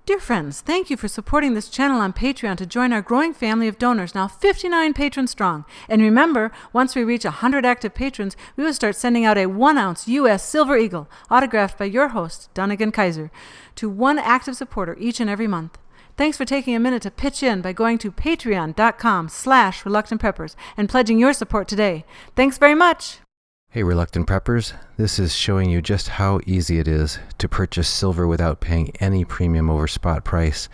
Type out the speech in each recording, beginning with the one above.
Dear friends, thank you for supporting this channel on Patreon to join our growing family of donors, now 59 patrons strong. And remember, once we reach 100 active patrons, we will start sending out a 1-ounce U.S. Silver Eagle, autographed by your host, Dunnigan Kaiser, to one active supporter each and every month. Thanks for taking a minute to pitch in by going to patreon.com/reluctantpreppers and pledging your support today. Thanks very much. Hey Reluctant Preppers, this is showing you just how easy it is to purchase silver without paying any premium over spot price.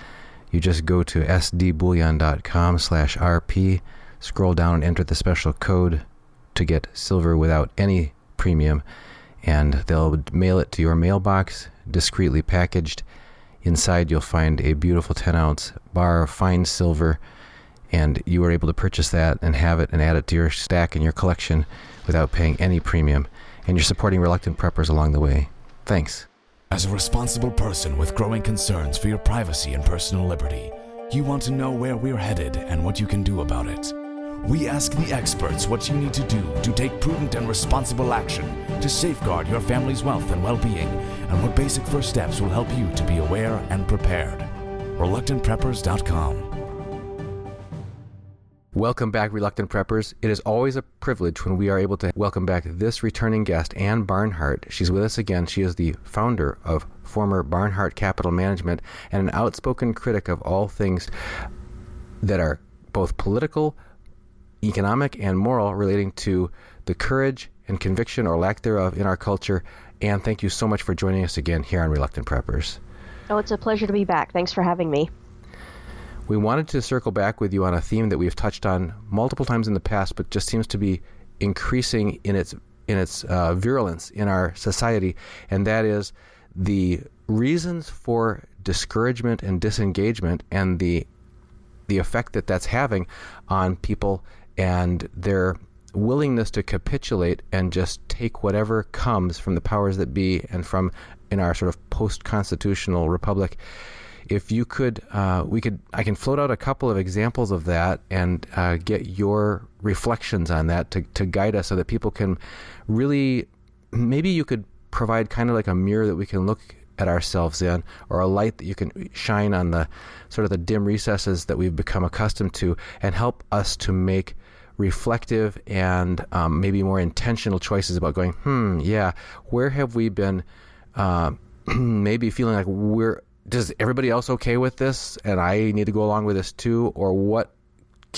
You just go to sdbullion.com/rp, scroll down and enter the special code to get silver without any premium, and they'll mail it to your mailbox, discreetly packaged. Inside you'll find a beautiful 10-ounce bar of fine silver, and you are able to purchase that and have it and add it to your stack and your collection without paying any premium, and you're supporting Reluctant Preppers along the way. Thanks. As a responsible person with growing concerns for your privacy and personal liberty, you want to know where we're headed and what you can do about it. We ask the experts what you need to do to take prudent and responsible action to safeguard your family's wealth and well-being, and what basic first steps will help you to be aware and prepared. ReluctantPreppers.com. Welcome back, Reluctant Preppers. It is always a privilege when we are able to welcome back this returning guest, Anne Barnhardt. She's with us again. She is the founder of former Barnhardt Capital Management and an outspoken critic of all things that are both political, economic, and moral relating to the courage and conviction or lack thereof in our culture. Anne, thank you so much for joining us again here on Reluctant Preppers. Oh, it's a pleasure to be back. Thanks for having me. We wanted to circle back with you on a theme that we've touched on multiple times in the past, but just seems to be increasing in its virulence in our society, and that is the reasons for discouragement and disengagement and the effect that that's having on people and their willingness to capitulate and just take whatever comes from the powers that be and from in our sort of post-constitutional republic. If you could, I can float out a couple of examples of that and get your reflections on that to guide us so that people can really, maybe you could provide kind of like a mirror that we can look at ourselves in, or a light that you can shine on the sort of the dim recesses that we've become accustomed to, and help us to make reflective and maybe more intentional choices about going, where have we been maybe feeling like does everybody else okay with this and I need to go along with this too? Or what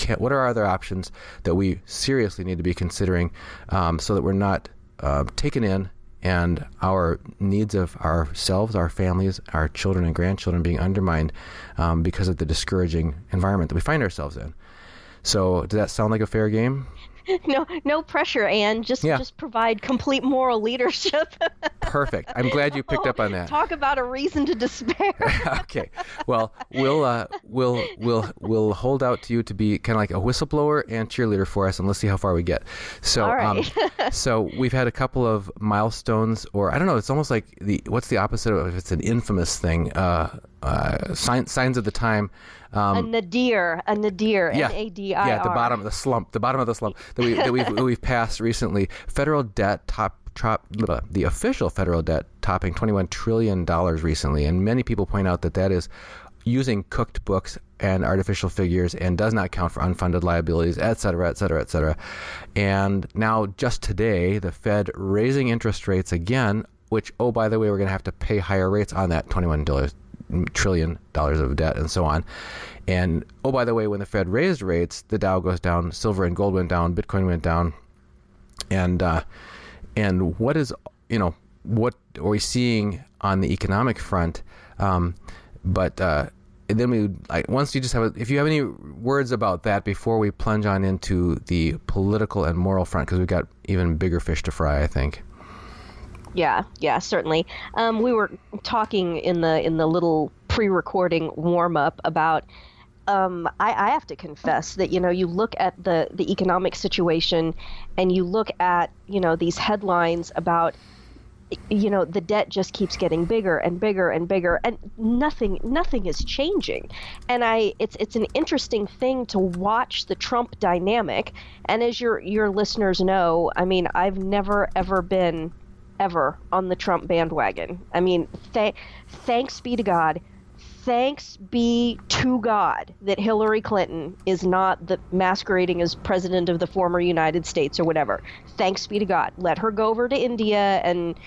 are our other options that we seriously need to be considering so that we're not taken in and our needs of ourselves, our families, our children and grandchildren being undermined because of the discouraging environment that we find ourselves in. So does that sound like a fair game? No pressure, Anne. Just provide complete moral leadership. Perfect. I'm glad you picked up on that. Talk about a reason to despair. Okay. Well, we'll hold out to you to be kind of like a whistleblower and cheerleader for us, and let's see how far we get. So, all right. So we've had a couple of milestones, or I don't know. It's almost like what's the opposite of if it's an infamous thing? Signs of the time. A nadir, yeah, NADIR. Yeah, at the bottom of the slump that we've passed recently. Federal debt the official federal debt topping $21 trillion recently, and many people point out that is using cooked books and artificial figures and does not count for unfunded liabilities, et cetera, et cetera, et cetera. And now, just today, the Fed raising interest rates again, which, oh, by the way, we're going to have to pay higher rates on that $21 trillion of debt and so on. And oh, by the way, when the Fed raised rates, the Dow goes down, silver and gold went down, Bitcoin went down, and what are we seeing on the economic front? But then if you have any words about that before we plunge on into the political and moral front, because we've got even bigger fish to fry, I think. Yeah, certainly. We were talking in the little pre-recording warm-up about. I have to confess that you look at the economic situation, and you look at these headlines about the debt just keeps getting bigger and bigger and bigger, and nothing is changing. And it's an interesting thing to watch the Trump dynamic. And as your listeners know, I mean, I've never ever been on the Trump bandwagon. I mean, thanks be to God, thanks be to God that Hillary Clinton is not masquerading as president of the former United States or whatever. Thanks be to God. Let her go over to India and,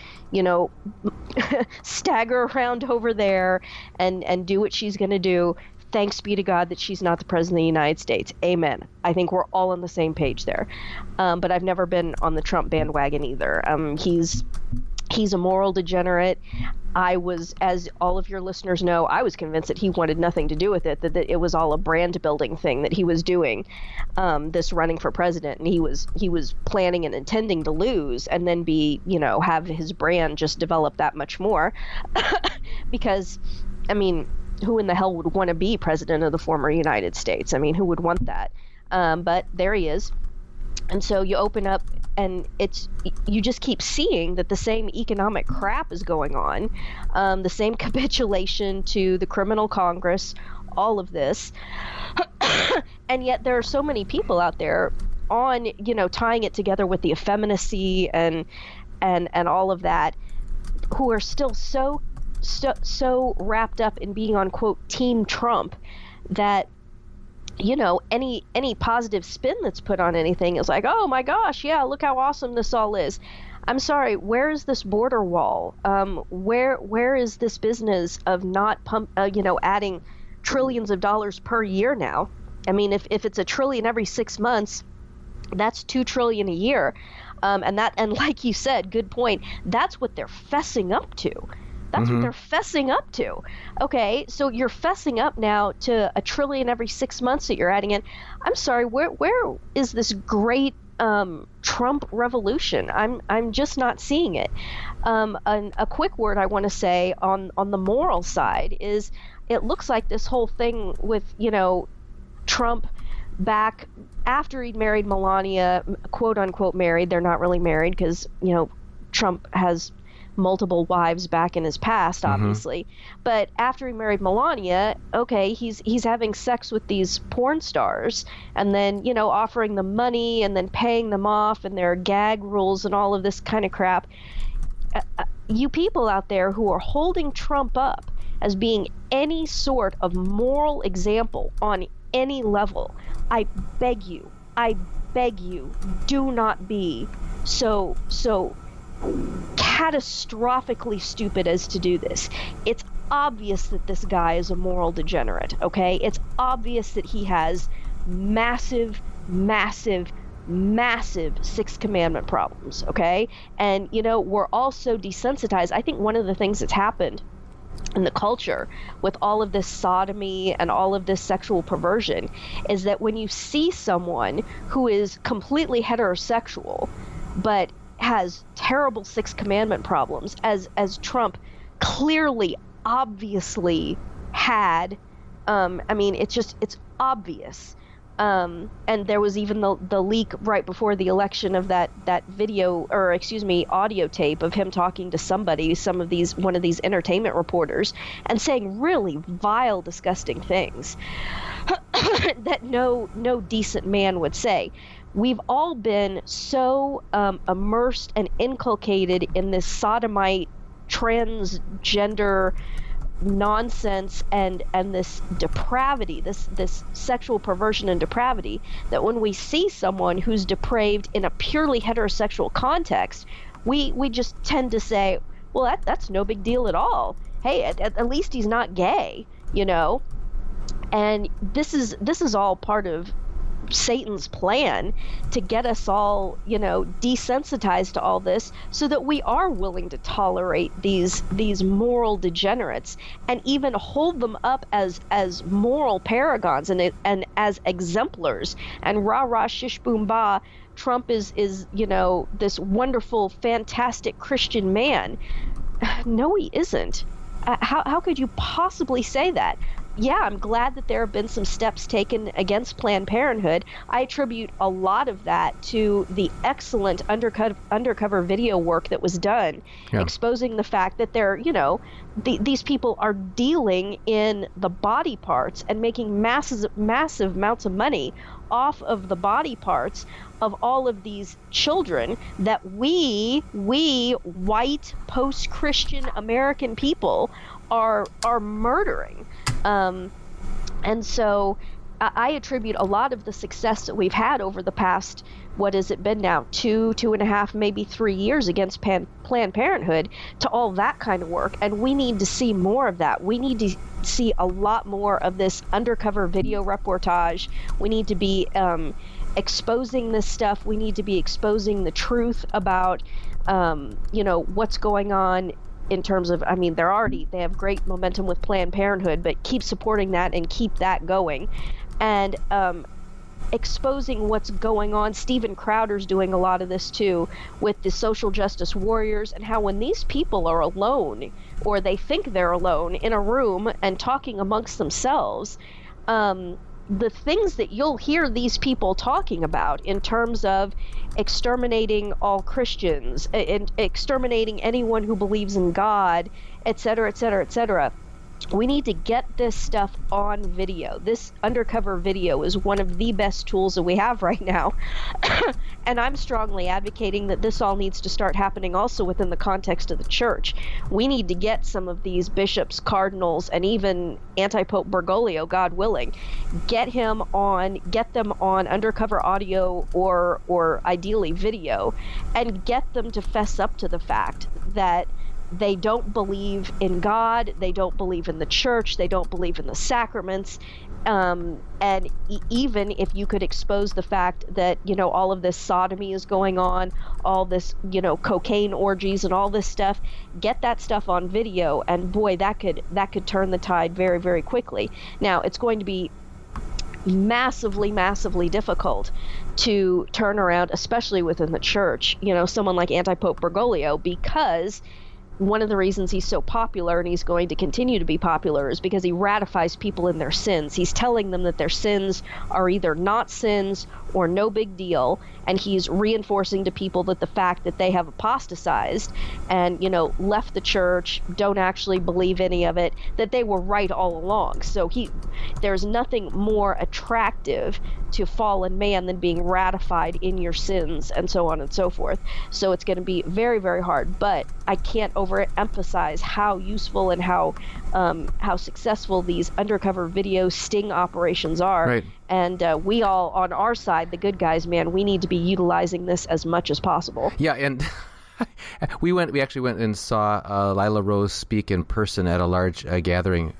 stagger around over there and do what she's going to do. Thanks be to God that she's not the president of the United States. Amen. I think we're all on the same page there. But I've never been on the Trump bandwagon either. He's a moral degenerate. I was, as all of your listeners know, I was convinced that he wanted nothing to do with it, that it was all a brand building thing that he was doing, this running for president. And he was planning and intending to lose and then have his brand just develop that much more. Because, who in the hell would want to be president of the former United States? Who would want that? But there he is. And so you open up and you just keep seeing that the same economic crap is going on, the same capitulation to the criminal Congress, all of this. And yet there are so many people out there on, tying it together with the effeminacy and all of that, who are still so wrapped up in being on, quote, Team Trump, that any positive spin that's put on anything is like, oh my gosh, yeah, look how awesome this all is. I'm sorry, where is this border wall? Where is this business of not adding trillions of dollars per year now? If it's $1 trillion every 6 months, that's $2 trillion a year. And like you said, good point. That's what they're fessing up to. That's what they're fessing up to. Okay, so you're fessing up now to $1 trillion every 6 months that you're adding in. I'm sorry, where is this great Trump revolution? I'm just not seeing it. A quick word I want to say on the moral side is, it looks like this whole thing with Trump back after he'd married Melania, quote unquote married. They're not really married because Trump has multiple wives back in his past, obviously. But after he married Melania, okay, he's having sex with these porn stars and then, offering them money and then paying them off, and there are gag rules and all of this kind of crap. You people out there who are holding Trump up as being any sort of moral example on any level, I beg you, do not be so catastrophically stupid as to do this. It's obvious that this guy is a moral degenerate, okay? It's obvious that he has massive Sixth Commandment problems, okay? And, we're all so desensitized. I think one of the things that's happened in the culture with all of this sodomy and all of this sexual perversion is that when you see someone who is completely heterosexual but has terrible Sixth Commandment problems, as Trump clearly, obviously had, it's obvious. And there was even the leak right before the election of that audio tape of him talking to somebody, one of these entertainment reporters, and saying really vile, disgusting things that no decent man would say. We've all been so immersed and inculcated in this sodomite, transgender nonsense and this depravity, this sexual perversion and depravity, that when we see someone who's depraved in a purely heterosexual context, we just tend to say, well, that's no big deal at all. Hey, at least he's not gay, And this is all part of Satan's plan to get us all, desensitized to all this, so that we are willing to tolerate these moral degenerates and even hold them up as moral paragons and as exemplars. And rah rah shish boom bah, Trump is this wonderful, fantastic Christian man. No, he isn't. How could you possibly say that? Yeah, I'm glad that there have been some steps taken against Planned Parenthood. I attribute a lot of that to the excellent undercover video work that was done, exposing the fact that these people are dealing in the body parts and making massive amounts of money off of the body parts of all of these children that we white post-Christian American people are murdering. And so I attribute a lot of the success that we've had over the past, what has it been now, 2.5, maybe 3 years against Planned Parenthood, to all that kind of work. And we need to see more of that. We need to see a lot more of this undercover video reportage. We need to be exposing this stuff. We need to be exposing the truth about, what's going on in terms of, they have great momentum with Planned Parenthood, but keep supporting that and keep that going. And exposing what's going on. Steven Crowder's doing a lot of this too, with the social justice warriors, and how when these people are alone, or they think they're alone in a room and talking amongst themselves, the things that you'll hear these people talking about in terms of exterminating all Christians, and exterminating anyone who believes in God, et cetera, et cetera, et cetera. We need to get this stuff on video. This undercover video is one of the best tools that we have right now. And I'm strongly advocating that this all needs to start happening also within the context of the church. We need to get some of these bishops, cardinals, and even Anti-Pope Bergoglio, God willing, get them on undercover audio or ideally video, and get them to fess up to the fact that they don't believe in God, they don't believe in the church, they don't believe in the sacraments, and even if you could expose the fact that, all of this sodomy is going on, all this, cocaine orgies and all this stuff, get that stuff on video, and boy, that could turn the tide very, very quickly. Now, it's going to be massively, massively difficult to turn around, especially within the church, someone like Anti-Pope Bergoglio, because one of the reasons he's so popular, and he's going to continue to be popular, is because he ratifies people in their sins. He's telling them that their sins are either not sins or no big deal, and he's reinforcing to people that the fact that they have apostatized and, left the church, don't actually believe any of it, that they were right all along. So there's nothing more attractive to fallen man than being ratified in your sins, and so on and so forth. So it's going to be very, very hard, but I can't overemphasize how useful and how successful these undercover video sting operations are. Right. And we all, on our side, the good guys, man, we need to be utilizing this as much as possible. Yeah, and we actually went and saw Lila Rose speak in person at a large gathering,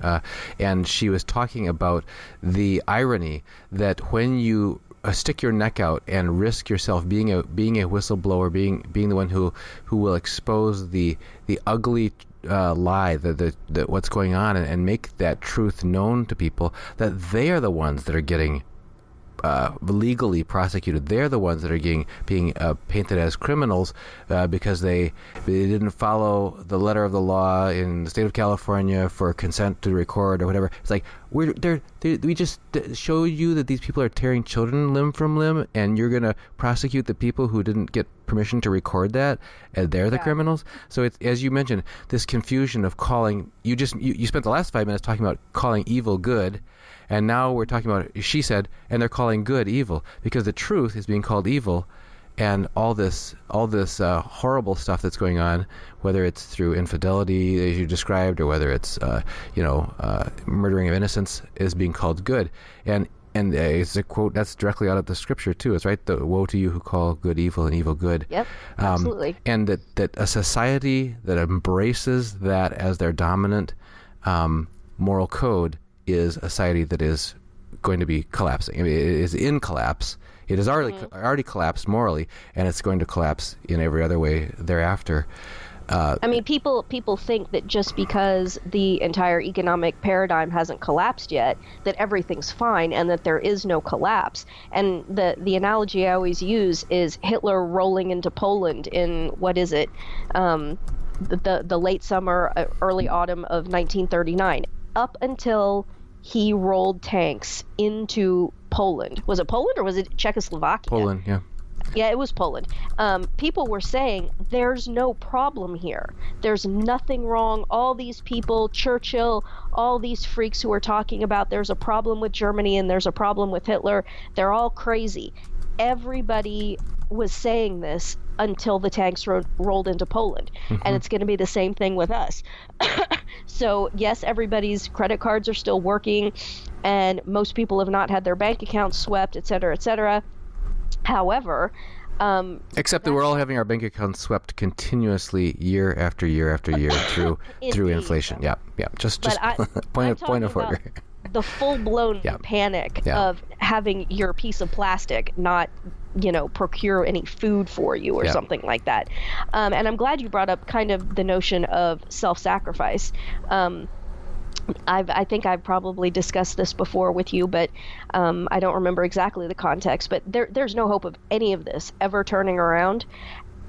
and she was talking about the irony that when you stick your neck out and risk yourself being a whistleblower, being the one who will expose the ugly lie, that what's going on, and make that truth known to people, that they are the ones that are getting legally prosecuted. They're the ones that are being painted as criminals because they didn't follow the letter of the law in the state of California for consent to record or whatever. It's like we just show you that these people are tearing children limb from limb, and you're going to prosecute the people who didn't get permission to record that, and they're the criminals. So it's, as you mentioned, this confusion of calling. You spent the last 5 minutes talking about calling evil good. And now we're talking about, she said, and they're calling good evil, because the truth is being called evil, and all this horrible stuff that's going on, whether it's through infidelity, as you described, or whether it's murdering of innocents, is being called good. And it's a quote that's directly out of the scripture too. It's right, the woe to you who call good evil and evil good. Yep, absolutely. And that a society that embraces that as their dominant moral code is a society that is going to be collapsing. I mean, it is in collapse. It has already collapsed morally, and it's going to collapse in every other way thereafter. People think that just because the entire economic paradigm hasn't collapsed yet, that everything's fine and that there is no collapse. And the analogy I always use is Hitler rolling into Poland in, what is it, the late summer, early autumn of 1939. Up until he rolled tanks into Poland. Was it Poland or was it Czechoslovakia? Poland, yeah. Yeah, it was Poland. People were saying, there's no problem here. There's nothing wrong. All these people, Churchill, all these freaks who are talking about there's a problem with Germany and there's a problem with Hitler, they're all crazy. Everybody was saying this until the tanks rolled into Poland. And it's going to be the same thing with us. So yes, everybody's credit cards are still working, and most people have not had their bank accounts swept, et cetera, et cetera. However, except that we're all having our bank accounts swept continuously year after year after year through inflation. Yeah. Just point of order. The full-blown panic of having your piece of plastic not, procure any food for you or something like that. And I'm glad you brought up kind of the notion of self-sacrifice. I think I've probably discussed this before with you, but I don't remember exactly the context. But there's no hope of any of this ever turning around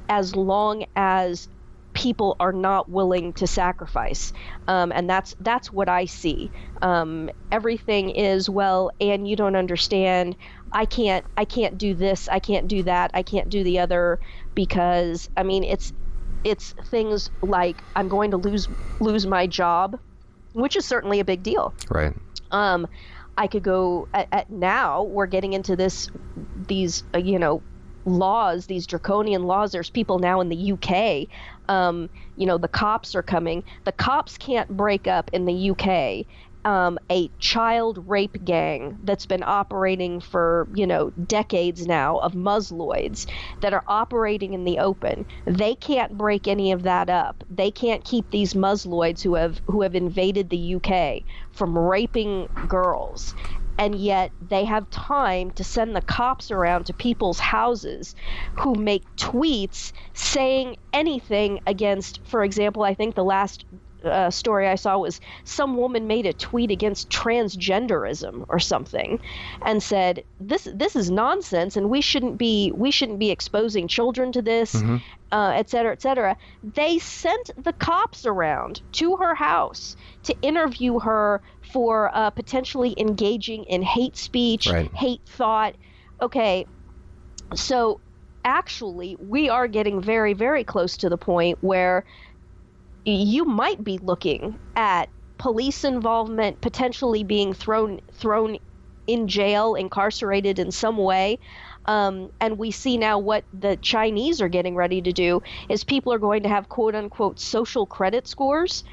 as long as people are not willing to sacrifice. And that's what I see. Everything is, well, and you don't understand. I can't do this. I can't do that. I can't do the other, because I mean, it's things like I'm going to lose my job, which is certainly a big deal. Right. I could go at now we're getting into these laws, these draconian laws. There's people now in the UK, the cops are coming. The cops can't break up in the UK a child rape gang that's been operating for, decades now, of Musloids that are operating in the open. They can't break any of that up. They can't keep these Musloids who have invaded the UK from raping girls. And yet they have time to send the cops around to people's houses who make tweets saying anything against, for example, I think the last story I saw was some woman made a tweet against transgenderism or something, and said this is nonsense, and we shouldn't be exposing children to this, et cetera, et cetera. They sent the cops around to her house to interview her for potentially engaging in hate speech, hate thought. Okay, so actually we are getting very, very close to the point where you might be looking at police involvement, potentially being thrown in jail, incarcerated in some way. And we see now what the Chinese are getting ready to do is people are going to have quote unquote social credit scores.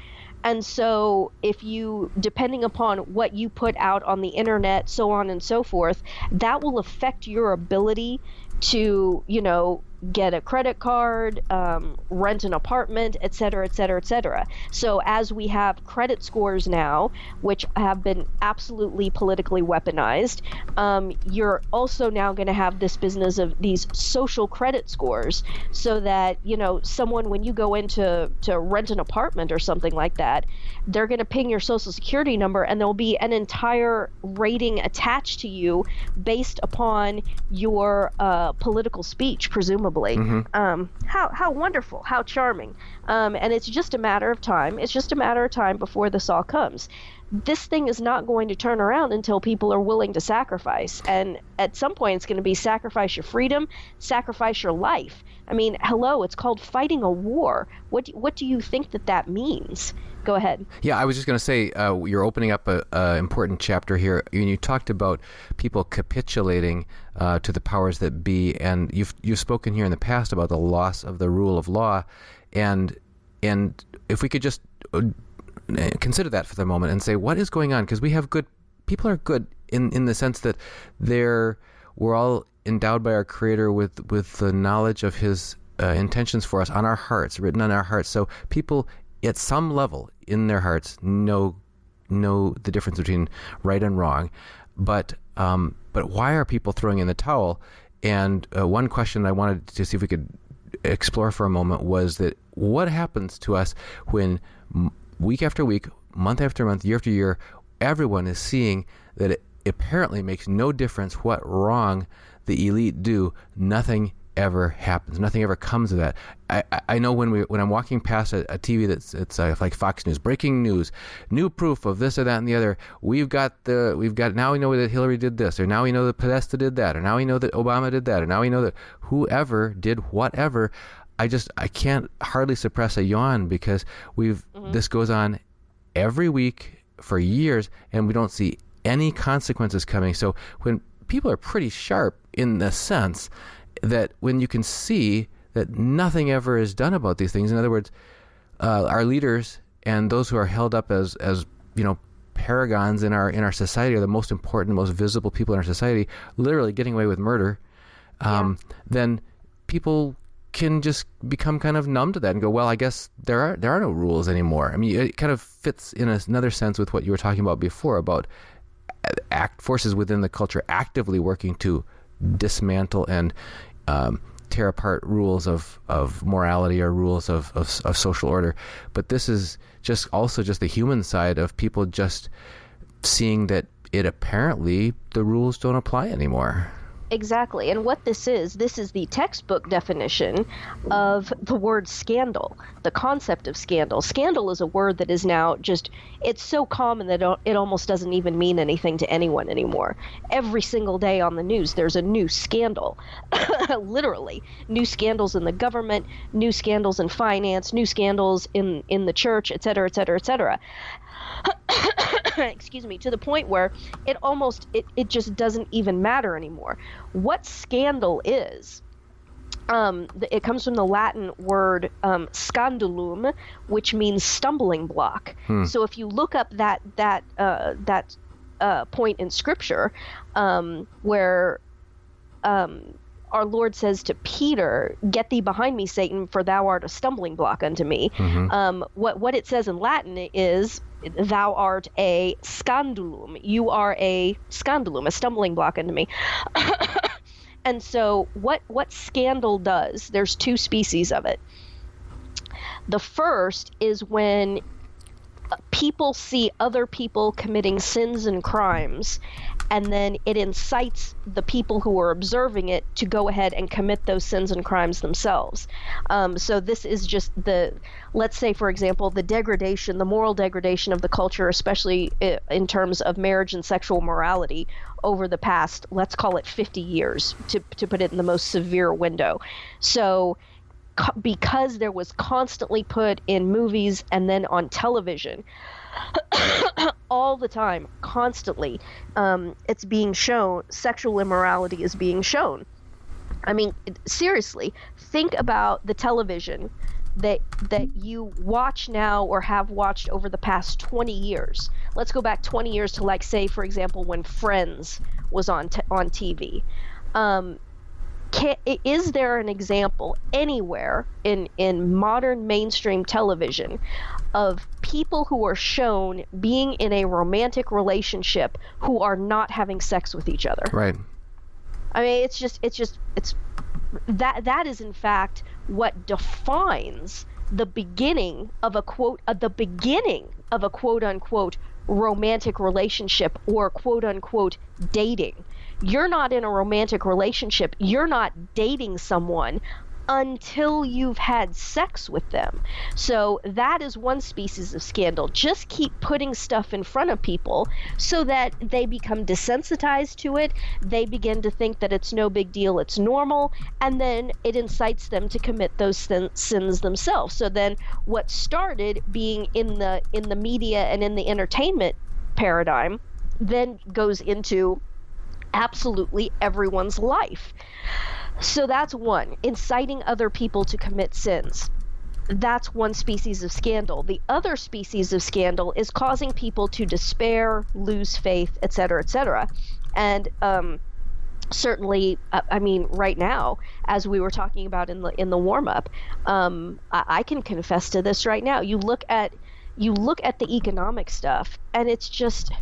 And so if you, depending upon what you put out on the internet, so on and so forth, that will affect your ability to, get a credit card, rent an apartment, et cetera, et cetera, et cetera. So as we have credit scores now, which have been absolutely politically weaponized, you're also now going to have this business of these social credit scores, so that, someone, when you go in to rent an apartment or something like that, they're going to ping your social security number, and there'll be an entire rating attached to you based upon your political speech, presumably. How wonderful, how charming. And it's just a matter of time. It's just a matter of time before this all comes. This thing is not going to turn around until people are willing to sacrifice. And at some point, it's going to be sacrifice your freedom, sacrifice your life. I mean, hello, it's called fighting a war. What do you think that means? Go ahead. Yeah, I was just going to say, you're opening up an important chapter here. You talked about people capitulating to the powers that be, and you've spoken here in the past about the loss of the rule of law, and if we could just consider that for the moment and say, what is going on? Because we have people are good in the sense that we're all endowed by our Creator with the knowledge of His intentions for us on our hearts, written on our hearts. So people at some level in their hearts know the difference between right and wrong, but why are people throwing in the towel? And one question I wanted to see if we could explore for a moment was that what happens to us when week after week, month after month, year after year, everyone is seeing that it apparently makes no difference what wrong the elite do. Nothing ever happens. Nothing ever comes of that. I know when I'm walking past a TV it's like Fox News, breaking news, new proof of this or that and the other. We've got now we know that Hillary did this, or now we know that Podesta did that, or now we know that Obama did that, or now we know that whoever did whatever. I can't hardly suppress a yawn, because this goes on every week for years, and we don't see any consequences coming. So when people are pretty sharp in the sense that when you can see that nothing ever is done about these things. In other words, our leaders and those who are held up as paragons in our society, are the most important, most visible people in our society, literally getting away with murder, then people can just become kind of numb to that and go, well, I guess there are no rules anymore. I mean, it kind of fits in another sense with what you were talking about before, about forces within the culture actively working to dismantle and tear apart rules of morality or rules of social order. But this is just the human side of people just seeing that it apparently the rules don't apply anymore. Exactly. And what this is the textbook definition of the word scandal, the concept of scandal. Scandal is a word that is now it's so common that it almost doesn't even mean anything to anyone anymore. Every single day on the news, there's a new scandal. Literally. New scandals in the government, new scandals in finance, new scandals in the church, et cetera, et cetera, et cetera. Excuse me, to the point where it just doesn't even matter anymore. What scandal is, it comes from the Latin word scandalum, which means stumbling block. So if you look up that point in Scripture, where our Lord says to Peter, "Get thee behind me, Satan, for thou art a stumbling block unto me." What it says in Latin is, "Thou art a scandalum." You are a scandalum, a stumbling block unto me. And so what scandal does, there's two species of it. The first is when people see other people committing sins and crimes, and then it incites the people who are observing it to go ahead and commit those sins and crimes themselves. So this is just let's say, for example, the moral degradation of the culture, especially in terms of marriage and sexual morality over the past, let's call it 50 years, to put it in the most severe window. So because there was constantly put in movies and then on television all the time, constantly, it's being shown, sexual immorality is being shown. I mean, seriously, think about the television that you watch now or have watched over the past 20 years. Let's go back 20 years to, like, say, for example, when Friends was on TV. Is there an example anywhere in modern mainstream television of people who are shown being in a romantic relationship who are not having sex with each other? Right. I mean, it's that is in fact what defines the beginning of a quote unquote romantic relationship, or quote unquote dating. You're not in a romantic relationship. You're not dating someone until you've had sex with them. So that is one species of scandal. Just keep putting stuff in front of people so that they become desensitized to it. They begin to think that it's no big deal, it's normal, and then it incites them to commit those sins themselves. So then what started being in the media and in the entertainment paradigm then goes into absolutely everyone's life. So that's one, inciting other people to commit sins. That's one species of scandal. The other species of scandal is causing people to despair, lose faith, et cetera, and certainly, I mean, right now, as we were talking about in the warm-up, I can confess to this right now. You look at the economic stuff, and it's just,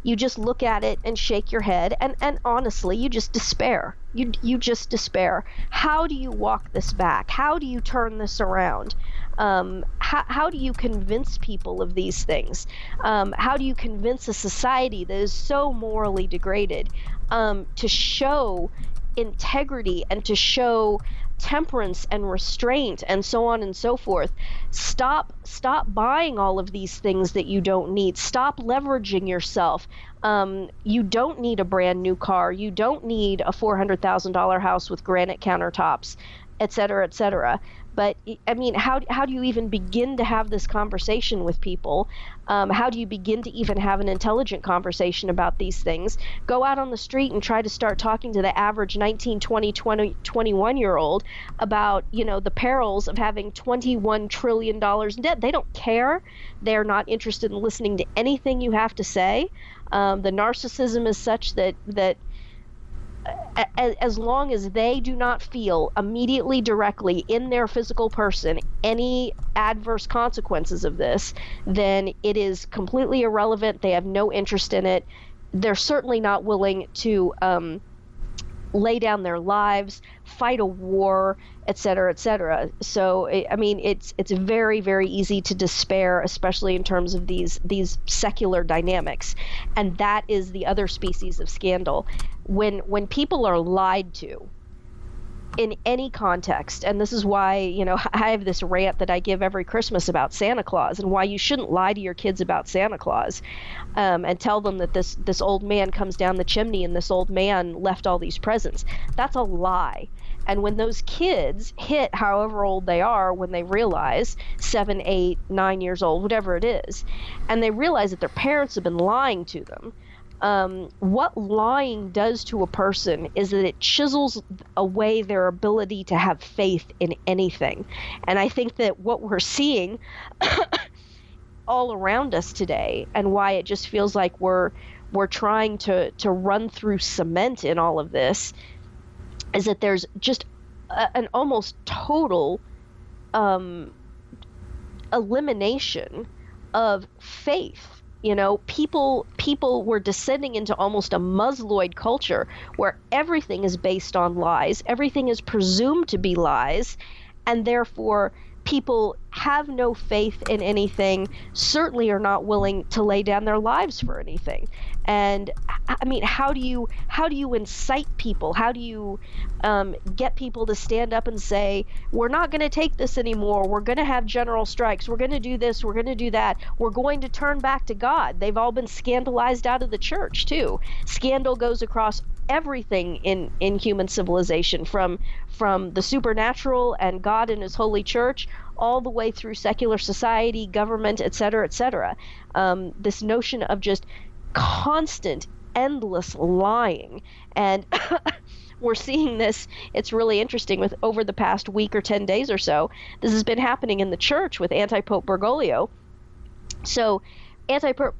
you just look at it and shake your head, and honestly, you just despair. You just despair. How do you walk this back? How do you turn this around? How do you convince people of these things? How do you convince a society that is so morally degraded to show integrity and to show temperance and restraint and so on and so forth? Stop buying all of these things that you don't need. Stop leveraging yourself. You don't need a brand new car. You don't need a $400,000 house with granite countertops, et cetera, et cetera. But I mean, how do you even begin to have this conversation with people? How do you begin to even have an intelligent conversation about these things? Go out on the street and try to start talking to the average 19, 20, 21-year-old about, the perils of having $21 trillion in debt. They don't care. They're not interested in listening to anything you have to say. The narcissism is such that as long as they do not feel immediately, directly in their physical person any adverse consequences of this, then it is completely irrelevant. They have no interest in it. They're certainly not willing to lay down their lives, fight a war, et cetera, et cetera. So, I mean, it's very, very easy to despair, especially in terms of these secular dynamics. And that is the other species of scandal. When people are lied to in any context, and this is why, I have this rant that I give every Christmas about Santa Claus and why you shouldn't lie to your kids about Santa Claus, and tell them that this old man comes down the chimney and this old man left all these presents. That's a lie. And when those kids hit however old they are, when they realize 7, 8, 9 years old, whatever it is, and they realize that their parents have been lying to them, what lying does to a person is that it chisels away their ability to have faith in anything. And I think that what we're seeing all around us today, and why it just feels like we're trying to run through cement in all of this, is that there's just an almost total elimination of faith. People were descending into almost a Musloid culture where everything is based on lies, everything is presumed to be lies, and therefore people have no faith in anything, certainly are not willing to lay down their lives for anything. And I mean, how do you incite people? How do you get people to stand up and say, we're not going to take this anymore, we're going to have general strikes, we're going to do this, we're going to do that, we're going to turn back to God? They've all been scandalized out of the church too. Scandal goes across everything in human civilization, from the supernatural and God and his holy church all the way through secular society, government, et cetera, et cetera. This notion of just constant, endless lying. And we're seeing this, it's really interesting, with over the past week or 10 days or so, this has been happening in the church with anti-Pope Bergoglio. So anti-Pope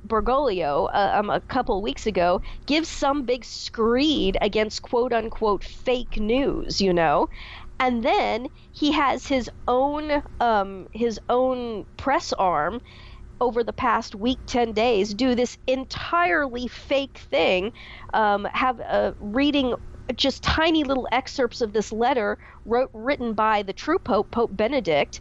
Bergoglio, a couple weeks ago, gives some big screed against quote-unquote fake news, and then he has his own press arm over the past week, 10 days, do this entirely fake thing, reading just tiny little excerpts of this letter written by the true Pope, Pope Benedict,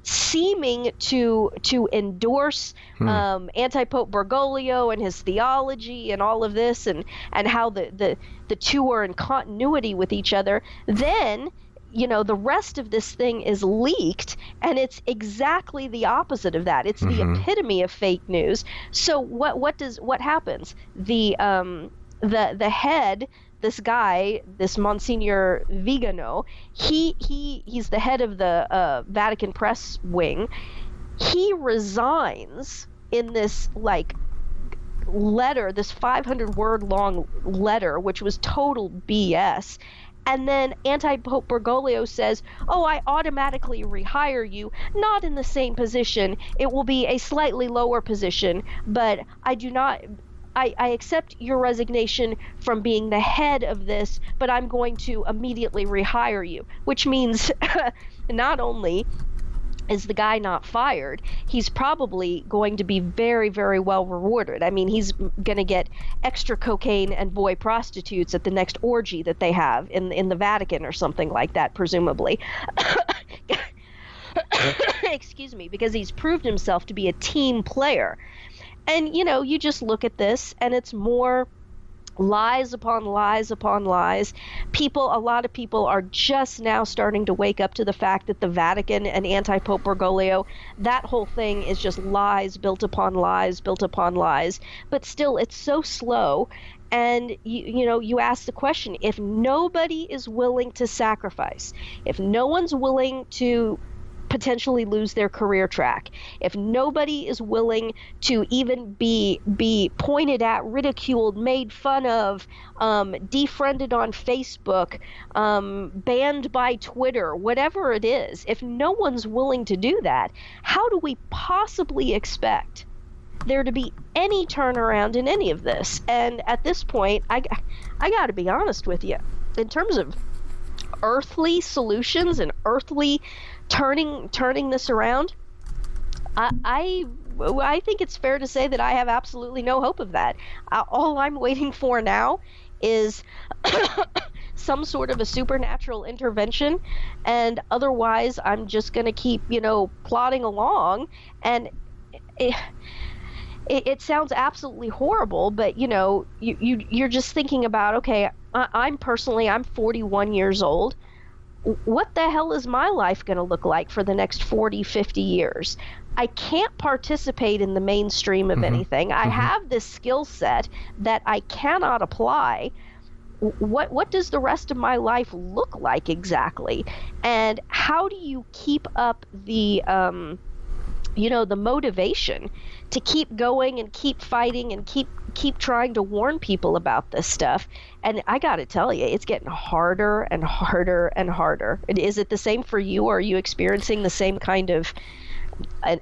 seeming to endorse anti-Pope Bergoglio and his theology and all of this, and how the two are in continuity with each other. Then the rest of this thing is leaked, and it's exactly the opposite of that. It's the epitome of fake news. So what happens? The head, this guy, this Monsignor Vigano, he's the head of the Vatican press wing. He resigns in this letter, this 500-word long letter, which was total BS. And then anti-Pope Bergoglio says, I automatically rehire you, not in the same position. It will be a slightly lower position, but I accept your resignation from being the head of this, but I'm going to immediately rehire you, which means not only is the guy not fired, he's probably going to be very, very well rewarded. I mean, he's going to get extra cocaine and boy prostitutes at the next orgy that they have in the Vatican or something like that, presumably. Excuse me, because he's proved himself to be a team player. And, you just look at this, and it's more lies upon lies upon lies. A lot of people are just now starting to wake up to the fact that the Vatican and anti-Pope Bergoglio, that whole thing is just lies built upon lies built upon lies. But still, it's so slow. And you ask the question, if nobody is willing to sacrifice, if no one's willing to potentially lose their career track, if nobody is willing to even be pointed at, ridiculed, made fun of, defriended on Facebook, banned by Twitter, whatever it is, if no one's willing to do that, how do we possibly expect there to be any turnaround in any of this? And at this point, I got to be honest with you, in terms of earthly solutions and earthly turning this around, I think it's fair to say that I have absolutely no hope of that. All I'm waiting for now is some sort of a supernatural intervention, and otherwise I'm just going to keep, plodding along. And it sounds absolutely horrible, but you're just thinking about, okay, I'm 41 years old. What the hell is my life going to look like for the next 40, 50 years? I can't participate in the mainstream of anything. I have this skill set that I cannot apply. What does the rest of my life look like exactly? And how do you keep up the the motivation to keep going and keep fighting and keep trying to warn people about this stuff? And I got to tell you, it's getting harder and harder and harder. Is it the same for you? Are you experiencing the same kind of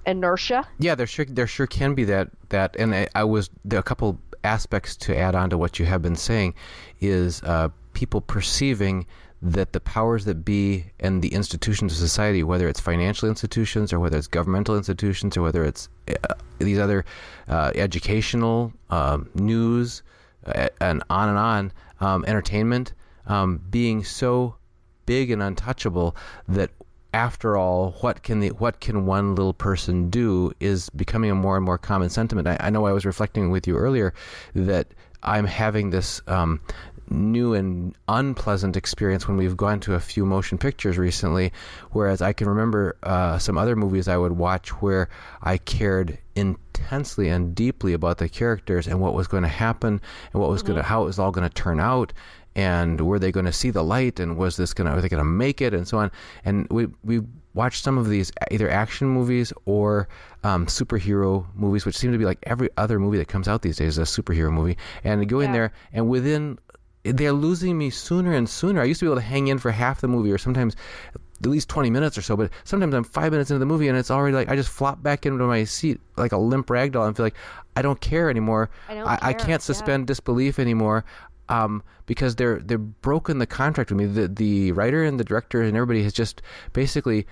inertia? Yeah, there sure can be that, and there are a couple aspects to add on to what you have been saying, is people perceiving that the powers that be and the institutions of society, whether it's financial institutions or whether it's governmental institutions or whether it's these other educational, news, and on, entertainment, being so big and untouchable that after all, what can one little person do is becoming a more and more common sentiment. I know I was reflecting with you earlier that I'm having this new and unpleasant experience when we've gone to a few motion pictures recently, whereas I can remember some other movies I would watch where I cared intensely and deeply about the characters and what was going to happen and what was how it was all going to turn out, and were they going to see the light, and are they going to make it, and so on. And we watched some of these either action movies or superhero movies, which seem to be like every other movie that comes out these days is a superhero movie, and go in there, and they're losing me sooner and sooner. I used to be able to hang in for half the movie, or sometimes at least 20 minutes or so, but sometimes I'm 5 minutes into the movie and it's already like I just flop back into my seat like a limp ragdoll and feel like I don't care anymore. I can't suspend disbelief anymore, because they're broken the contract with me. The writer and the director and everybody has just basically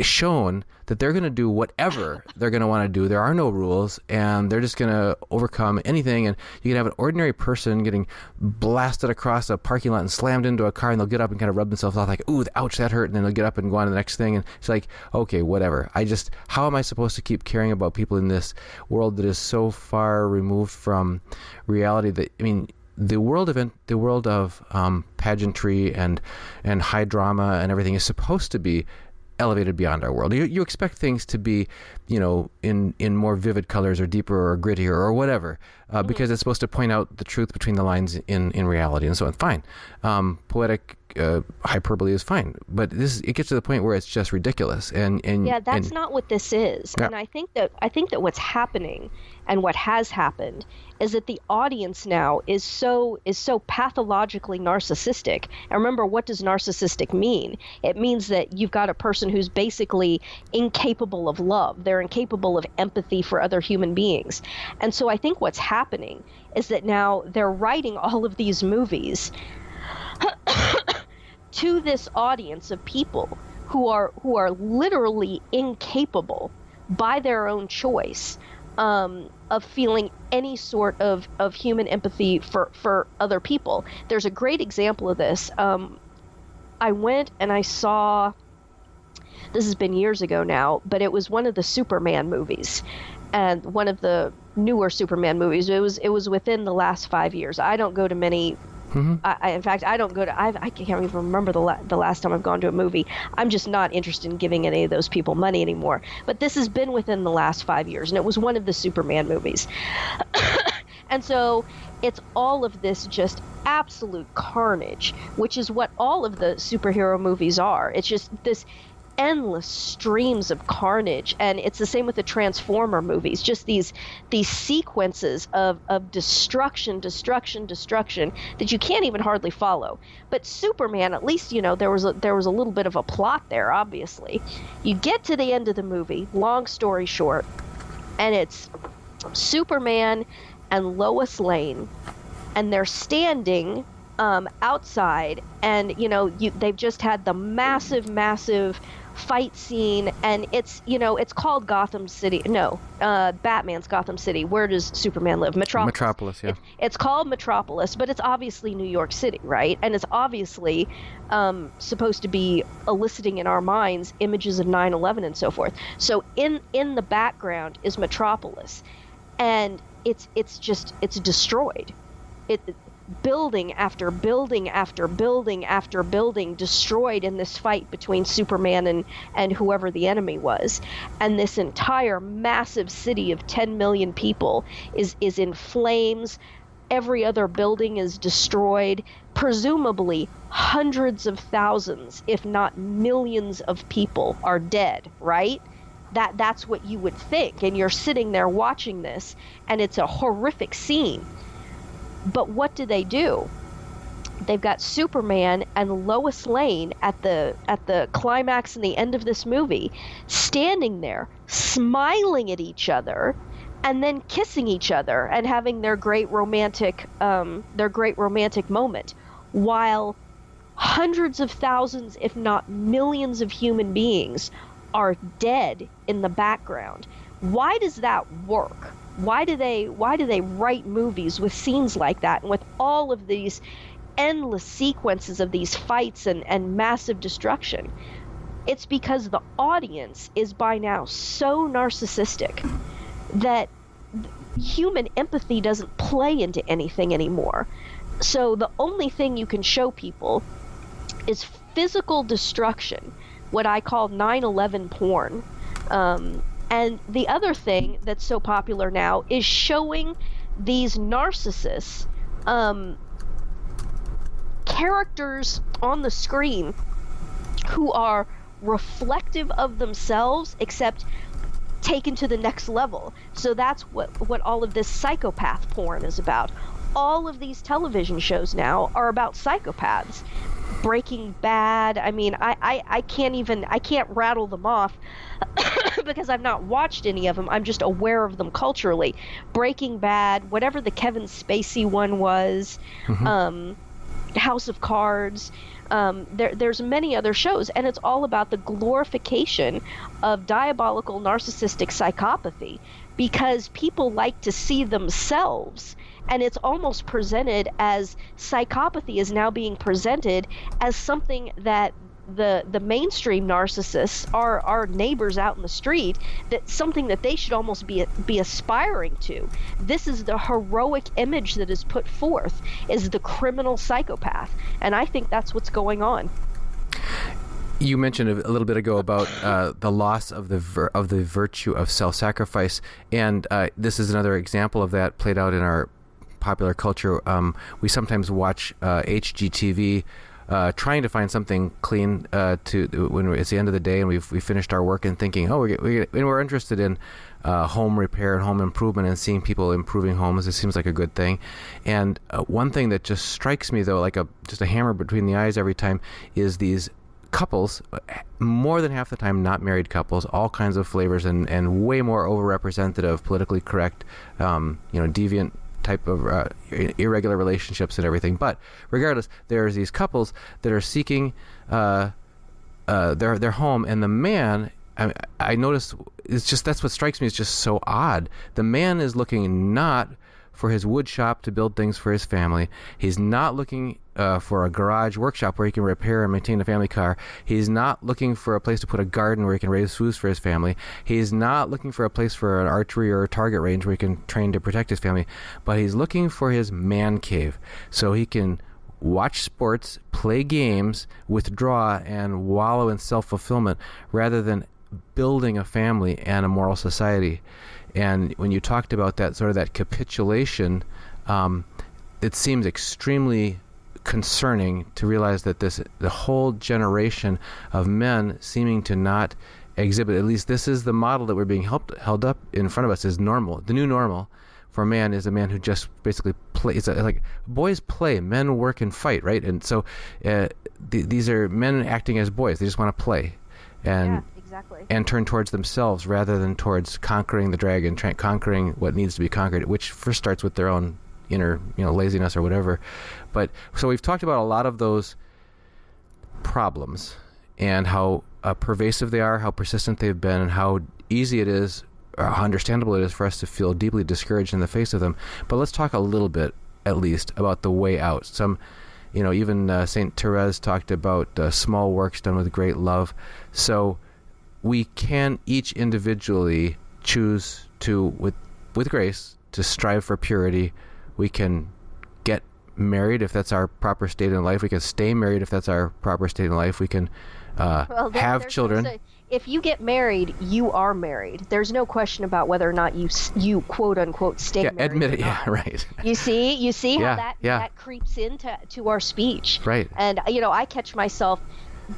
shown that they're going to do whatever they're going to want to do. There are no rules, and they're just going to overcome anything. And you can have an ordinary person getting blasted across a parking lot and slammed into a car, and they'll get up and kind of rub themselves off like, ooh, ouch, that hurt. And then they'll get up and go on to the next thing. And it's like, okay, whatever. How am I supposed to keep caring about people in this world that is so far removed from reality the world of pageantry and high drama and everything is supposed to be elevated beyond our world. You expect things to be, in more vivid colors or deeper or grittier or whatever, because it's supposed to point out the truth between the lines in reality and so on. Fine. Poetic hyperbole is fine, but it gets to the point where it's just ridiculous. And that's not what this is. Yeah. And I think that what's happening and what has happened is that the audience now is so pathologically narcissistic. And remember, what does narcissistic mean? It means that you've got a person who's basically incapable of love. They're incapable of empathy for other human beings. And so I think what's happening is that now they're writing all of these movies to this audience of people who are literally incapable by their own choice of feeling any sort of human empathy for other people. There's a great example of this. I went and I saw, this has been years ago now, but it was one of the Superman movies, and one of the newer Superman movies. It was within the last 5 years. I don't go to many. In fact, I don't go to. I can't even remember the last time I've gone to a movie. I'm just not interested in giving any of those people money anymore. But this has been within the last 5 years, and it was one of the Superman movies. And so it's all of this just absolute carnage, which is what all of the superhero movies are. It's just this endless streams of carnage, and it's the same with the Transformer movies, just these sequences of destruction that you can't even hardly follow. But Superman, at least, there was a little bit of a plot there. Obviously, you get to the end of the movie, long story short, and it's Superman and Lois Lane, and they're standing outside, and they've just had the massive fight scene, and it's called Gotham City. No, Batman's Gotham City. Where does Superman live? Metropolis, yeah. It's called Metropolis, but it's obviously New York City, right? And it's obviously supposed to be eliciting in our minds images of 9/11 and so forth. So in the background is Metropolis, and it's destroyed. Building after building after building after building destroyed in this fight between Superman and whoever the enemy was. And this entire massive city of 10 million people is in flames. Every other building is destroyed. Presumably hundreds of thousands, if not millions of people are dead, right? That's what you would think. And you're sitting there watching this, and it's a horrific scene. But what do? They've got Superman and Lois Lane at the climax and the end of this movie, standing there, smiling at each other, and then kissing each other and having their great romantic moment, while hundreds of thousands, if not millions, of human beings are dead in the background. Why does that work? Why do they write movies with scenes like that, and with all of these endless sequences of these fights and massive destruction? It's because the audience is by now so narcissistic that human empathy doesn't play into anything anymore. So the only thing you can show people is physical destruction, what I call 9/11 porn. And the other thing that's so popular now is showing these narcissists characters on the screen who are reflective of themselves, except taken to the next level. So that's what all of this psychopath porn is about. All of these television shows now are about psychopaths. Breaking Bad, I mean, I can't rattle them off because I've not watched any of them. I'm just aware of them culturally. Breaking Bad, whatever the Kevin Spacey one was, House of Cards, there's many other shows, and it's all about the glorification of diabolical narcissistic psychopathy, because people like to see themselves. And it's almost presented as psychopathy is now being presented as something that the mainstream narcissists, our neighbors out in the street, that's something that they should almost be aspiring to. This is the heroic image that is put forth, is the criminal psychopath. And I think that's what's going on. You mentioned a little bit ago about the loss of the virtue of self-sacrifice, and this is another example of that played out in our popular culture. We sometimes watch HGTV, trying to find something clean when it's the end of the day and we finished our work, and thinking, we're interested in home repair and home improvement and seeing people improving homes. It seems like a good thing. And one thing that just strikes me, though, like just a hammer between the eyes every time, is these couples, more than half the time not married couples, all kinds of flavors, and way more overrepresented of politically correct, deviant type of irregular relationships and everything. But regardless, there's these couples that are seeking their home, and the man, I noticed, it's just, that's what strikes me as just so odd. The man is looking not for his wood shop to build things for his family. He's not looking for a garage workshop where he can repair and maintain a family car. He's not looking for a place to put a garden where he can raise foods for his family. He's not looking for a place for an archery or a target range where he can train to protect his family. But he's looking for his man cave so he can watch sports, play games, withdraw, and wallow in self-fulfillment rather than building a family and a moral society. And when you talked about that sort of that capitulation, it seems extremely concerning to realize that the whole generation of men seeming to not exhibit, at least this is the model that we're being held up in front of us, is normal. The new normal for a man is a man who just basically plays. Like boys play, men work and fight, right? And so these are men acting as boys. They just want to play and exactly. and turn towards themselves rather than towards conquering the dragon, conquering what needs to be conquered, which first starts with their own inner, laziness or whatever. But so we've talked about a lot of those problems and how pervasive they are, how persistent they've been, and how easy it is, or how understandable it is for us to feel deeply discouraged in the face of them. But let's talk a little bit, at least, about the way out. Some, even Saint Therese talked about small works done with great love. So we can each individually choose to, with grace, to strive for purity. We can get married if that's our proper state in life. We can stay married if that's our proper state in life. We can have children. If you get married, you are married. There's no question about whether or not you quote unquote stay married. Admit it. Yeah, right. You see how Yeah, that creeps into our speech. Right. And I catch myself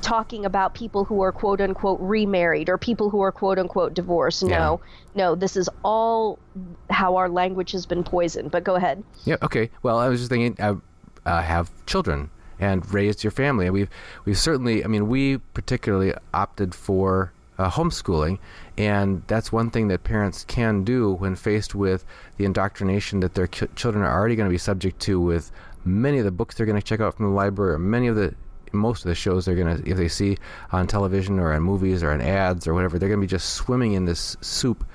talking about people who are quote unquote remarried or people who are quote unquote divorced. No, this is all how our language has been poisoned. But go ahead. Yeah. Okay. Well, I was just thinking, have children and raised your family. And we've certainly, we particularly opted for homeschooling, and that's one thing that parents can do when faced with the indoctrination that their children are already going to be subject to with many of the books they're going to check out from the library, or most of the shows they're going to, if they see on television or on movies or on ads or whatever, they're going to be just swimming in this soup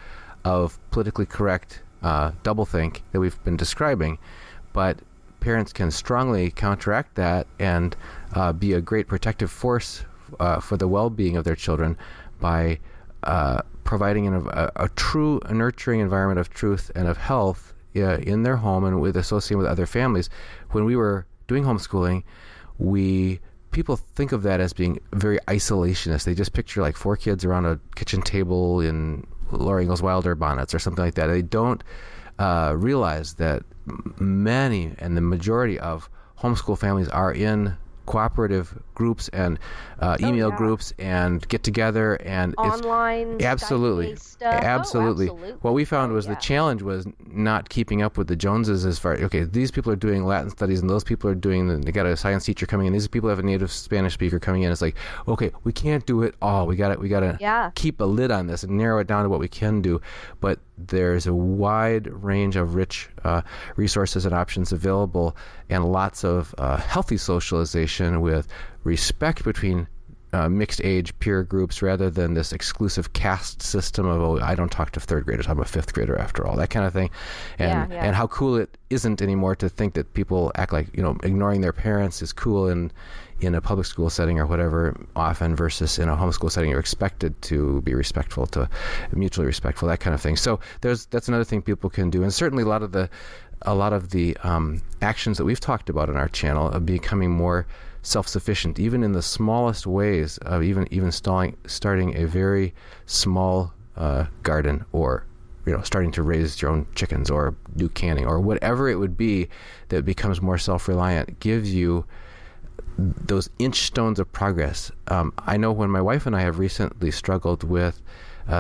of politically correct doublethink that we've been describing. But parents can strongly counteract that and be a great protective force for the well-being of their children by providing a true nurturing environment of truth and of health in their home and associating with other families. When we were doing homeschooling, people think of that as being very isolationist. They just picture like 4 kids around a kitchen table in Laura Ingalls Wilder bonnets or something like that. They don't realize that many and the majority of homeschool families are in cooperative groups and email groups and get together and online it's absolutely stuff. Absolutely. What we found was the challenge was not keeping up with the Joneses as far, okay, these people are doing Latin studies and those people are doing, they got a science teacher coming in, these people have a native Spanish speaker coming in. It's like, okay, we can't do it all. We gotta keep a lid on this and narrow it down to what we can do. But there's a wide range of rich resources and options available, and lots of healthy socialization with respect between mixed age peer groups rather than this exclusive caste system of, I don't talk to 3rd graders, I'm a 5th grader after all, that kind of thing. And how cool it isn't anymore to think that people act like, ignoring their parents is cool in a public school setting or whatever often, versus in a homeschool setting you're expected to be respectful, to mutually respectful, that kind of thing. So that's another thing people can do. And certainly a lot of the actions that we've talked about on our channel of becoming more self-sufficient, even in the smallest ways, of even starting a very small garden, or starting to raise your own chickens or do canning or whatever it would be that becomes more self-reliant, gives you those inch stones of progress. I know when my wife and I have recently struggled with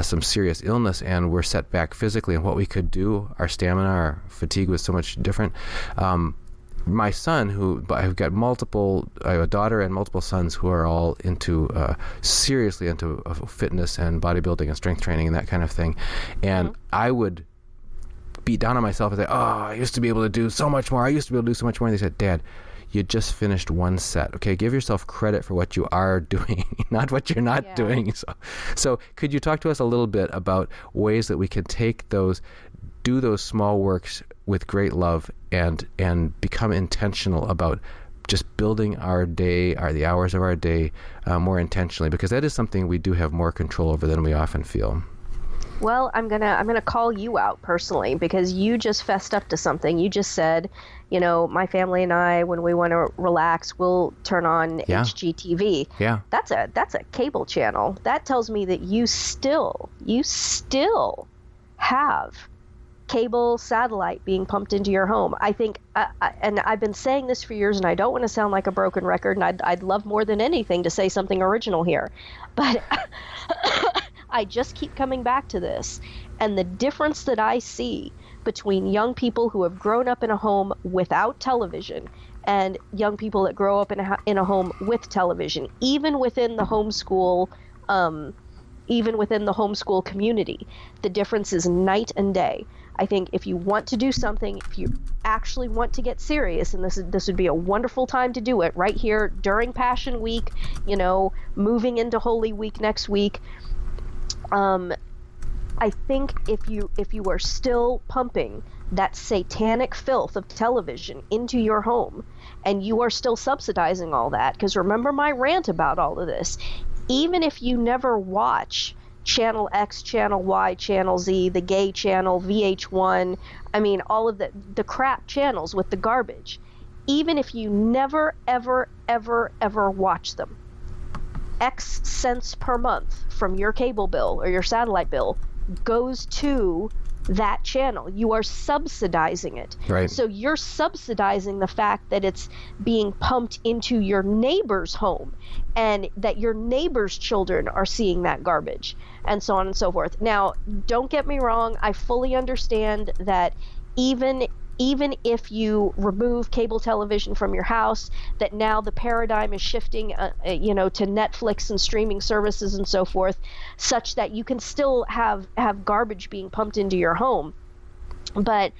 some serious illness and were set back physically, and what we could do, our stamina, our fatigue was so much different. My son, I've got I have a daughter and multiple sons who are all seriously into fitness and bodybuilding and strength training and that kind of thing. And I would beat down on myself and say, I used to be able to do so much more. I used to be able to do so much more. And they said, Dad, you just finished one set. Okay, give yourself credit for what you are doing, not what you're not doing. So could you talk to us a little bit about ways that we can do those small works with great love and become intentional about just building our day, the hours of our day more intentionally, because that is something we do have more control over than we often feel. Well, I'm gonna call you out personally, because you just fessed up to something. You just said, my family and I, when we want to relax, we'll turn on HGTV. Yeah. That's a cable channel. That tells me that you still have cable, satellite being pumped into your home. I think, and I've been saying this for years, and I don't want to sound like a broken record, and I'd love more than anything to say something original here, but I just keep coming back to this. And the difference that I see between young people who have grown up in a home without television and young people that grow up in a home with television, even within the homeschool community, the difference is night and day. I think if you want to do something, if you actually want to get serious, and this would be a wonderful time to do it right here during Passion Week, moving into Holy Week next week. I think if you are still pumping that satanic filth of television into your home, and you are still subsidizing all that, because remember my rant about all of this, even if you never watch Channel X, Channel Y, Channel Z, the gay channel, VH1, I mean, all of the crap channels with the garbage, even if you never, ever, ever, ever watch them, X cents per month from your cable bill or your satellite bill goes to that channel. You are subsidizing it. Right. So you're subsidizing the fact that it's being pumped into your neighbor's home and that your neighbor's children are seeing that garbage and so on and so forth. Now, don't get me wrong. I fully understand that even if you remove cable television from your house, that now the paradigm is shifting, to Netflix and streaming services and so forth, such that you can still have garbage being pumped into your home. But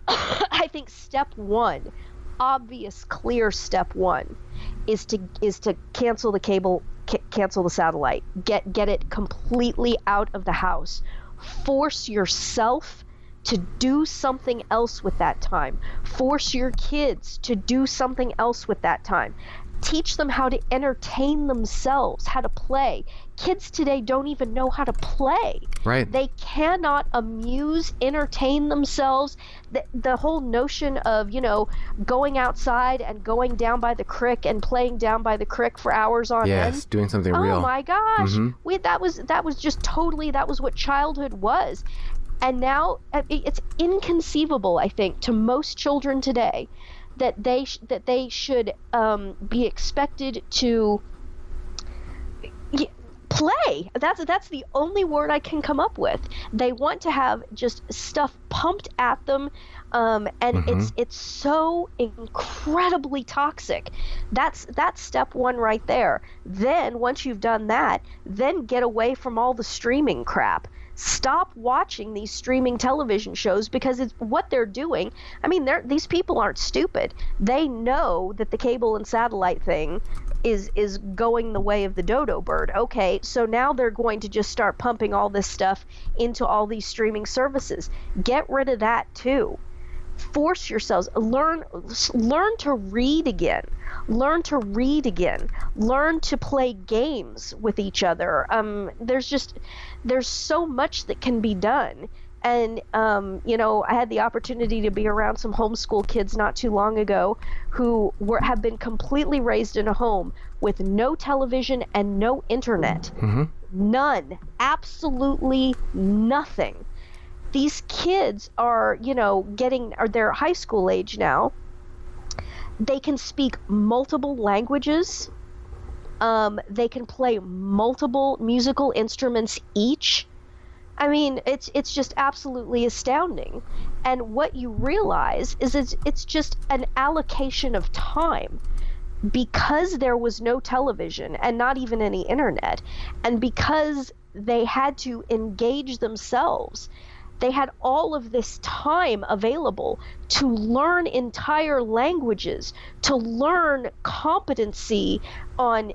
I think step one, obvious, clear step one, is to cancel the cable, cancel the satellite, get it completely out of the house. Force yourself to do something else with that time. Force your kids to do something else with that time. Teach them how to entertain themselves, how to play. Kids today don't even know how to play. Right. They cannot entertain themselves. The whole notion of, going outside and going down by the creek and playing down by the creek for hours on end. Yes, doing something real. Oh my gosh. Mm-hmm. That was what childhood was. And now it's inconceivable, I think, to most children today that they should be expected to play. That's the only word I can come up with. They want to have just stuff pumped at them, and it's so incredibly toxic. That's step one right there. Then once you've done that, then get away from all the streaming crap. Stop watching these streaming television shows, because it's what they're doing. I mean, these people aren't stupid. They know that the cable and satellite thing is going the way of the dodo bird. Okay, so now they're going to just start pumping all this stuff into all these streaming services. Get rid of that too. Force yourselves. Learn to read again. Learn to play games with each other. There's so much that can be done. And, I had the opportunity to be around some homeschool kids not too long ago who have been completely raised in a home with no television and no internet. Mm-hmm. None. Absolutely nothing. These kids are, they're high school age now. They can speak multiple languages. They can play multiple musical instruments each. I mean, it's just absolutely astounding. And what you realize is it's just an allocation of time. Because there was no television and not even any internet, and because they had to engage themselves, they had all of this time available to learn entire languages, to learn competency on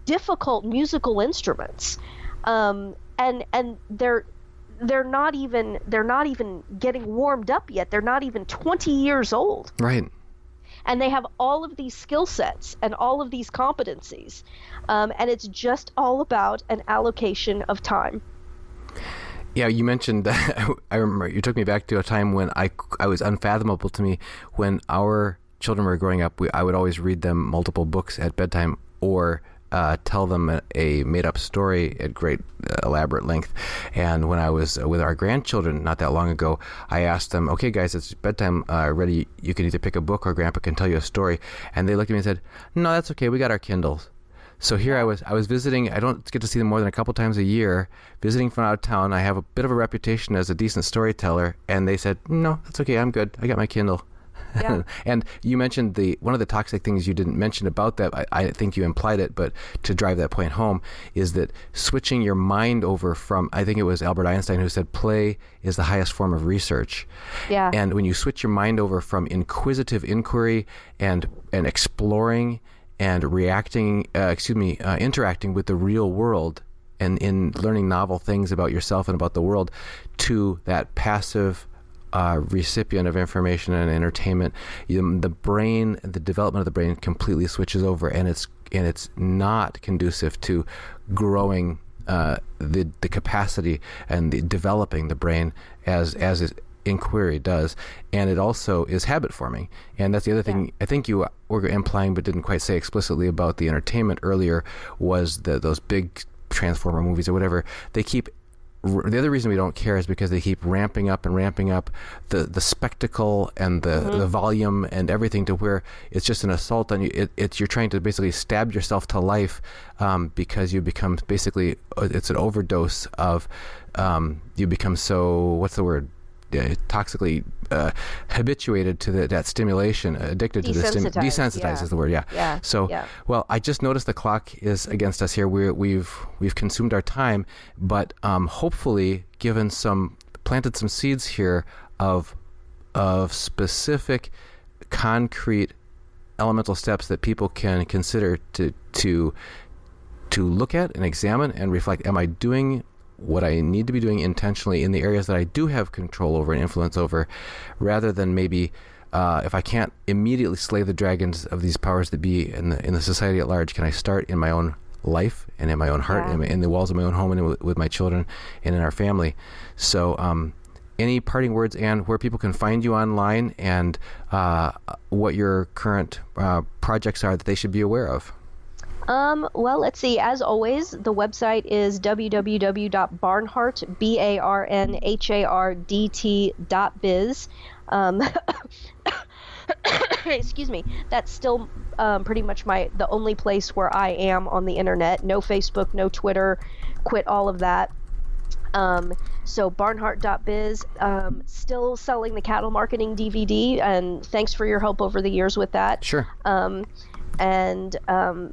difficult musical instruments, and they're not even getting warmed up yet. They're not even 20 years old. Right. And they have all of these skill sets and all of these competencies, and it's just all about an allocation of time. Yeah, you mentioned that. I remember you took me back to a time when I was unfathomable to me when our children were growing up. I would always read them multiple books at bedtime, or tell them a made-up story at great elaborate length. And when I was with our grandchildren not that long ago, I asked them, okay guys, it's bedtime, ready, you can either pick a book or Grandpa can tell you a story. And they looked at me and said, no, that's okay, we got our Kindles. So here I was visiting. I don't get to see them more than a couple times a year, visiting from out of town. I have a bit of a reputation as a decent storyteller, and they said, no, that's okay, I'm good, I got my Kindle. Yeah. And you mentioned one of the toxic things you didn't mention about that, I think you implied it, but to drive that point home, is that switching your mind over from, I think it was Albert Einstein who said, play is the highest form of research. Yeah. And when you switch your mind over from inquisitive inquiry and exploring and interacting with the real world and in learning novel things about yourself and about the world, to that passive recipient of information and entertainment, the brain, the development of the brain completely switches over, and it's not conducive to growing the capacity and developing the brain as inquiry does. And it also is habit forming. And that's the other thing I think you were implying but didn't quite say explicitly about the entertainment earlier, was those big Transformer movies or whatever. The other reason we don't care is because they keep ramping up the spectacle and the volume and everything, to where it's just an assault on you. You're trying to basically stab yourself to life, because you become basically, it's an overdose of, you become so, what's the word? Toxically habituated to that stimulation, addicted to the desensitized is the word. Well, I just noticed the clock is against us here. We've consumed our time, but hopefully planted some seeds here of specific, concrete, elemental steps that people can consider to look at and examine and reflect. Am I doing what I need to be doing intentionally in the areas that I do have control over and influence over, rather than maybe if I can't immediately slay the dragons of these powers that be in the society at large, can I start in my own life and in my own heart, in the walls of my own home, and with my children and in our family. So any parting words, and where people can find you online, and what your current projects are that they should be aware of? Well, let's see. As always, the website is www.barnhardt, BARNHARDT.biz. Excuse me. That's still pretty much the only place where I am on the internet. No Facebook, no Twitter. Quit all of that. So barnhardt.biz, still selling the cattle marketing DVD, and thanks for your help over the years with that. Sure. And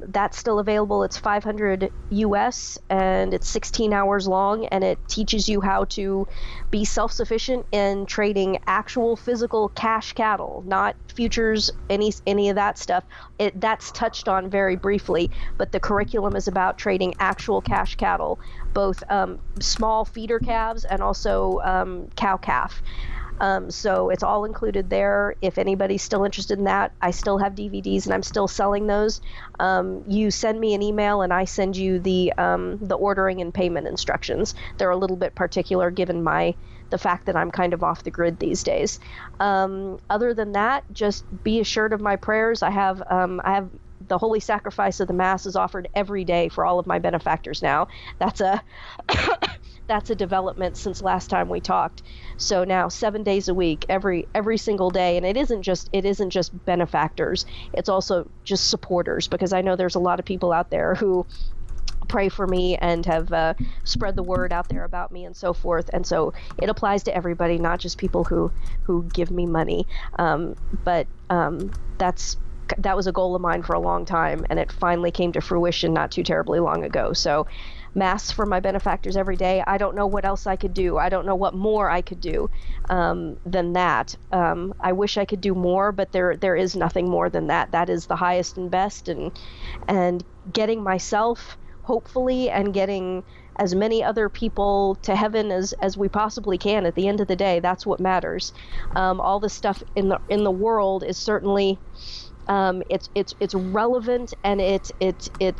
that's still available. It's $500 US, and it's 16 hours long, and it teaches you how to be self-sufficient in trading actual physical cash cattle, not futures, any of that stuff. That's touched on very briefly, but the curriculum is about trading actual cash cattle, both small feeder calves and also cow calf. So it's all included there. If anybody's still interested in that, I still have DVDs and I'm still selling those. You send me an email and I send you the ordering and payment instructions. They're a little bit particular given the fact that I'm kind of off the grid these days. Other than that, just be assured of my prayers. I have the holy sacrifice of the Mass is offered every day for all of my benefactors now. That's a development since last time we talked. So now 7 days a week, every single day, and it isn't just benefactors. It's also just supporters, because I know there's a lot of people out there who pray for me and have spread the word out there about me and so forth. And so it applies to everybody, not just people who give me money. But that was a goal of mine for a long time, and it finally came to fruition not too terribly long ago. So Mass for my benefactors every day. I don't know what else I could do. I don't know what more I could do than that. I wish I could do more, but there is nothing more than that. That is the highest and best, and getting myself, hopefully, and getting as many other people to heaven as we possibly can. At the end of the day, that's what matters. All the stuff in the world is certainly it's relevant, and it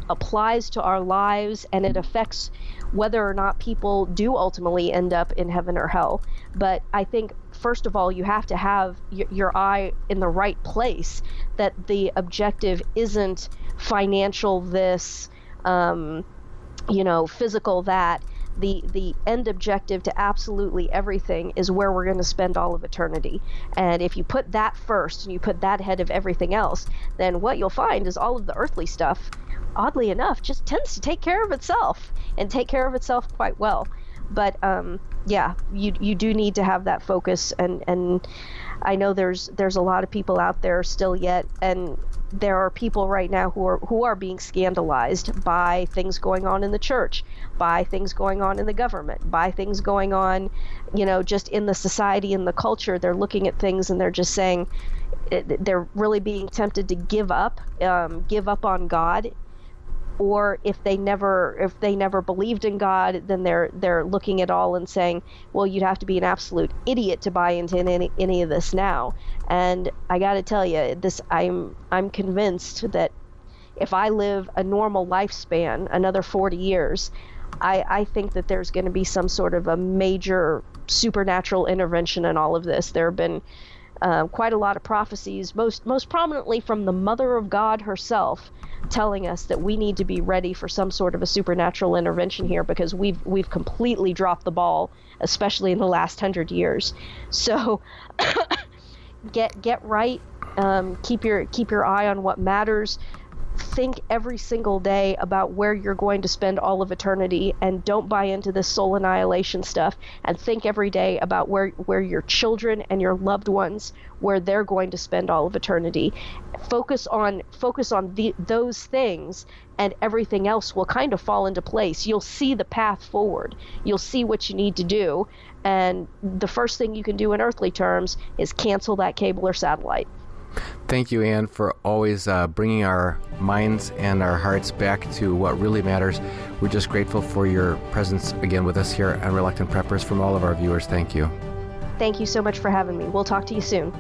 applies to our lives, and it affects whether or not people do ultimately end up in heaven or hell. But I think first of all, you have to have your eye in the right place, that the objective isn't financial this, physical that. The end objective to absolutely everything is where we're going to spend all of eternity. And if you put that first and you put that ahead of everything else, then what you'll find is all of the earthly stuff, oddly enough, just tends to take care of itself, and take care of itself quite well. But you do need to have that focus, and I know there's a lot of people out there still yet, and there are people right now who are being scandalized by things going on in the church, by things going on in the government, by things going on, just in the society and the culture. They're looking at things and they're just saying, they're really being tempted to give up on God. Or if they never believed in God, then they're looking at all and saying, well, you'd have to be an absolute idiot to buy into any of this now. And I got to tell you, I'm convinced that if I live a normal lifespan, another 40 years, I think that there's going to be some sort of a major supernatural intervention in all of this. There have been quite a lot of prophecies, most prominently from the Mother of God herself, telling us that we need to be ready for some sort of a supernatural intervention here, because we've completely dropped the ball, especially in the last 100 years. So get right, keep your eye on what matters. Think every single day about where you're going to spend all of eternity, and don't buy into this soul annihilation stuff. And think every day about where your children and your loved ones, where they're going to spend all of eternity. Focus on those things, and everything else will kind of fall into place. You'll see the path forward. You'll see what you need to do. And the first thing you can do in earthly terms is cancel that cable or satellite. Thank you, Anne, for always bringing our minds and our hearts back to what really matters. We're just grateful for your presence again with us here on Reluctant Preppers. From all of our viewers, thank you. Thank you so much for having me. We'll talk to you soon.